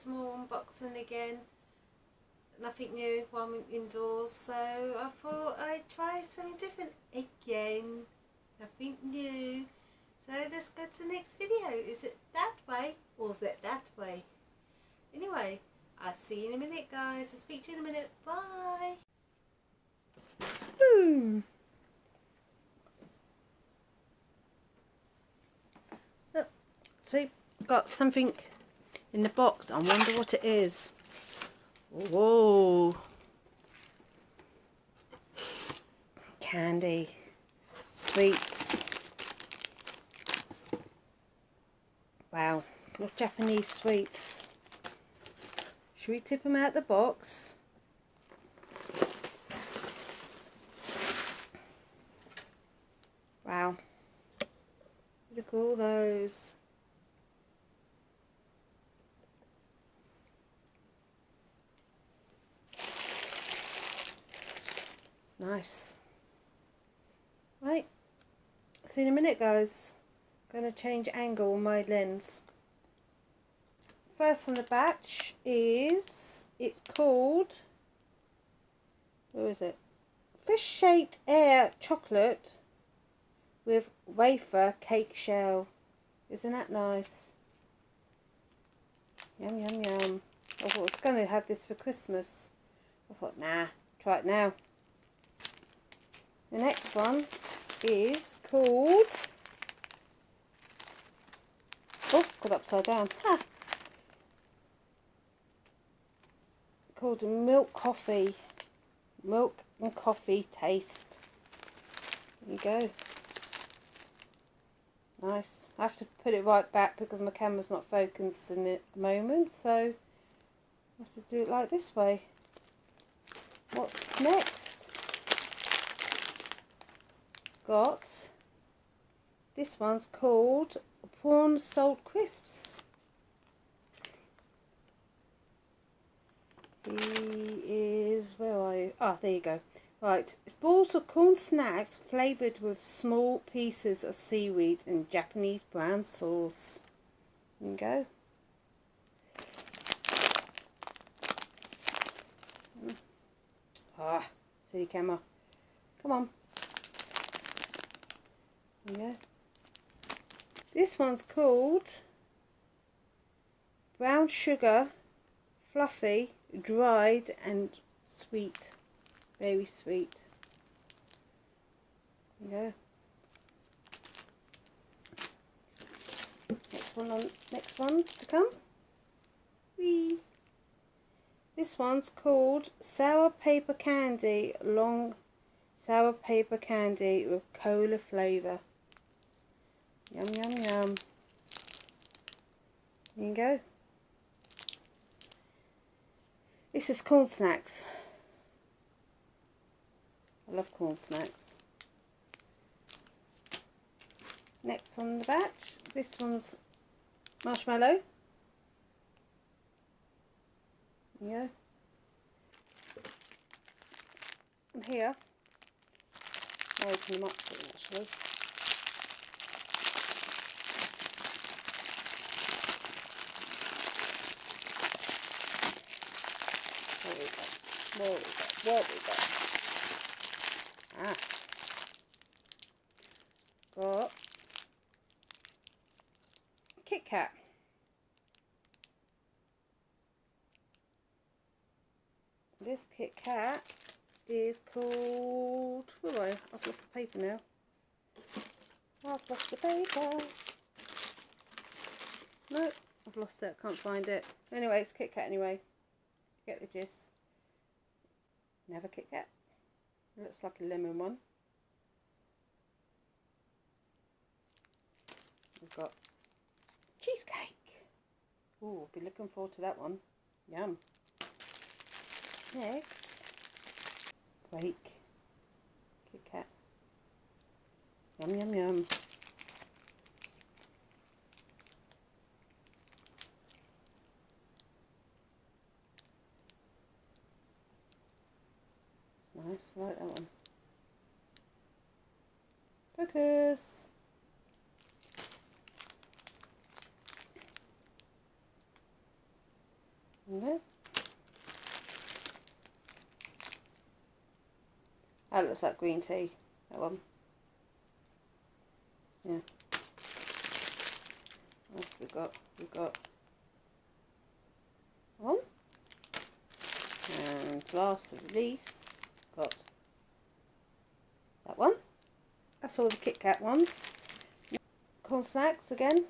small unboxing again. Nothing new while I'm indoors, so I thought I'd try something different again. Nothing new. So let's go to the next video. Is it that way or is it that way? Anyway, I'll see you in a minute, guys. I'll speak to you in a minute. Bye. Look, see, got something in the box. I wonder what it is. Whoa. Candy. Sweets. Wow. Look, Japanese sweets. Should we tip them out the box? Wow. Look at all those. Nice. Right. See you in a minute, guys. I'm going to change angle on my lens. First on the batch is, it's called, where is it? Fish shaped air chocolate with wafer cake shell. Isn't that nice? Yum yum yum. I thought I was going to have this for Christmas. I thought, nah, try it now. The next one is called, oh, got upside down. Ha! Called milk coffee. Milk and coffee taste. There you go. Nice. I have to put it right back because my camera's not focusing at the moment, so I have to do it like this way. What's next? Got, this one's called prawn salt crisps. He is, where are you? Ah, there you go. Right, it's balls of corn snacks flavoured with small pieces of seaweed and Japanese brown sauce. There you go. Ah, silly camera. Come on. There you go. This one's called brown sugar, fluffy, dried and sweet. Very sweet. There you go. Next one to come. Whee! This one's called sour paper candy, long sour paper candy with cola flavour. Yum yum yum. There you go. This is corn snacks. I love corn snacks. Next on the batch, this one's marshmallow. There you go. And here, I'll open them up actually. What we got? Ah, got Kit Kat. This Kit Kat is called, where are I? I've lost the paper now. I've lost the paper. No, I've lost it, can't find it. Anyway, it's Kit Kat anyway. Get the gist. Never Kit Kat. It looks like a lemon one. We've got cheesecake. Ooh, I'll be looking forward to that one. Yum. Next, Quake. Kit Kat. Yum yum yum. Nice, I like that one. Focus. No. That looks like green tea, that one. Yeah. What have we've got one. And last but not least, got that one. That's all the Kit Kat ones. Corn snacks again.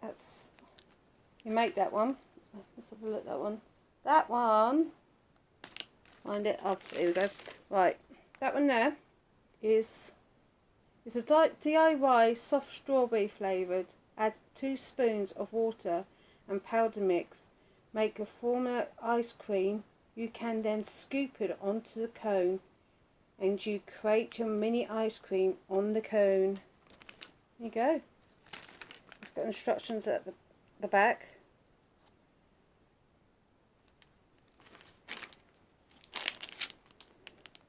That's, you make that one. Let's have a look at that one. That one, find it up, here we go. Right, that one there is a DIY soft strawberry flavoured. Add 2 spoons of water and powder mix. Make a former ice cream. You can then scoop it onto the cone and you create your mini ice cream on the cone. There you go. It's got instructions at the back.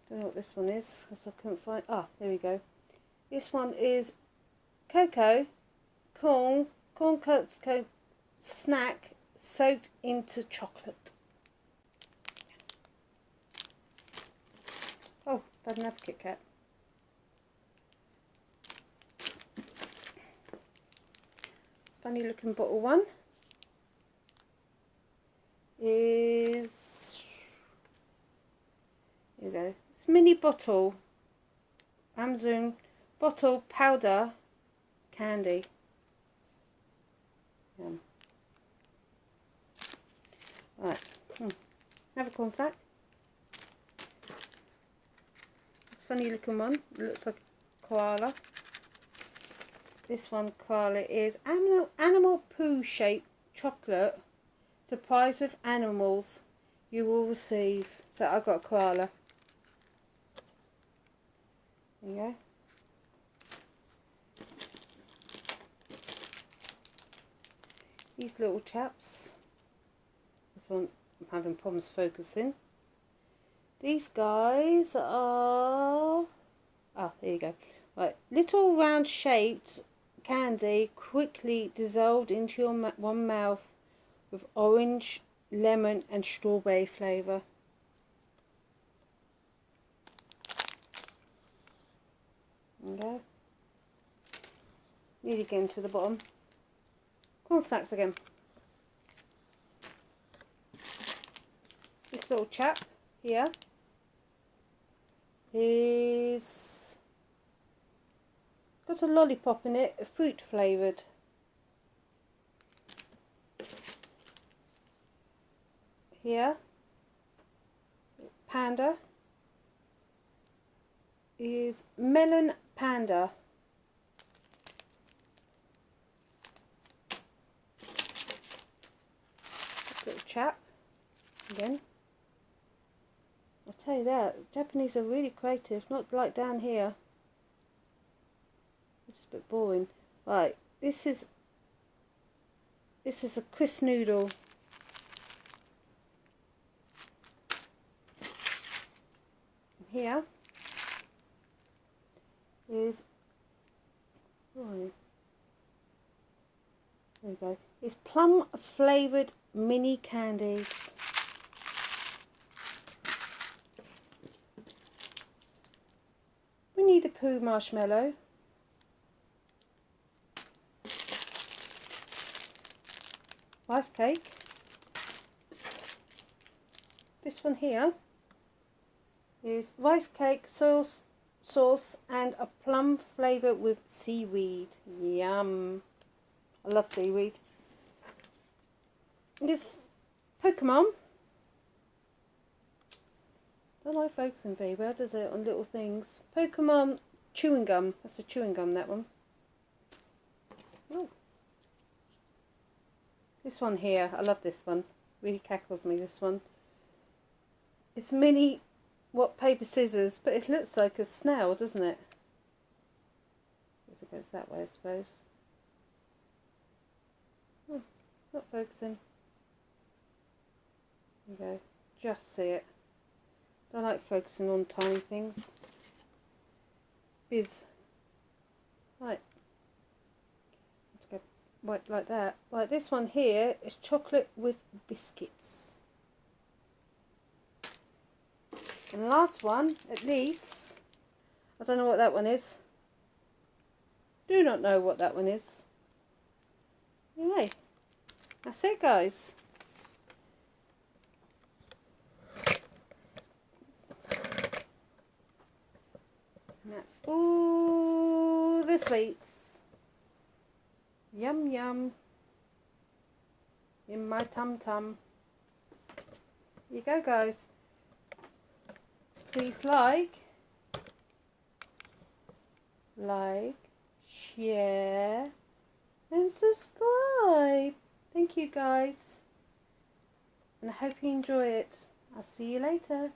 Don't know what this one is because I couldn't find. Ah, there we go. This one is cocoa, corn cuts, snack soaked into chocolate. Oh, I didn't have a Kit Kat. Funny looking bottle one is, here we go. It's a mini bottle, Amazon bottle powder candy. Right, have a corn snack. Funny looking one, it looks like a koala. This one koala is animal poo shaped chocolate. Surprise with animals you will receive. So I got a koala. There you go. These little chaps. This one I'm having problems focusing. These guys are, oh, there you go. Right, little round shaped candy quickly dissolved into your one mouth with orange, lemon and strawberry flavour. There you go. Nearly getting to the bottom. Corn snacks again. This little chap here is got a lollipop in it, fruit flavoured. Here, panda is melon panda. Little chap again. I'll tell you that, Japanese are really creative, not like down here. It's a bit boring. Right, this is a crisp noodle. Here is, oh, there we go. It's plum flavoured mini candies. Winnie the Pooh marshmallow. Rice cake. This one here is rice cake sauce and a plum flavour with seaweed. Yum. I love seaweed. This Pokemon. Don't like focusing very well, does it, on little things? Pokemon chewing gum. That's a chewing gum, that one. Oh. This one here, I love this one. Really cackles me, this one. It's mini, paper scissors, but it looks like a snail, doesn't it? As it goes that way, I suppose. Oh, not focusing. There you go. Just see it. Don't like focusing on tiny things. Biz. Right, like that. Like this one here is chocolate with biscuits. And the last one, at least, I don't know what that one is. Do not know what that one is. Anyway, that's it, guys. And that's all the sweets. Yum yum. In my tum tum. Here you go, guys. Please like, share, and subscribe. Thank you, guys. And I hope you enjoy it. I'll see you later.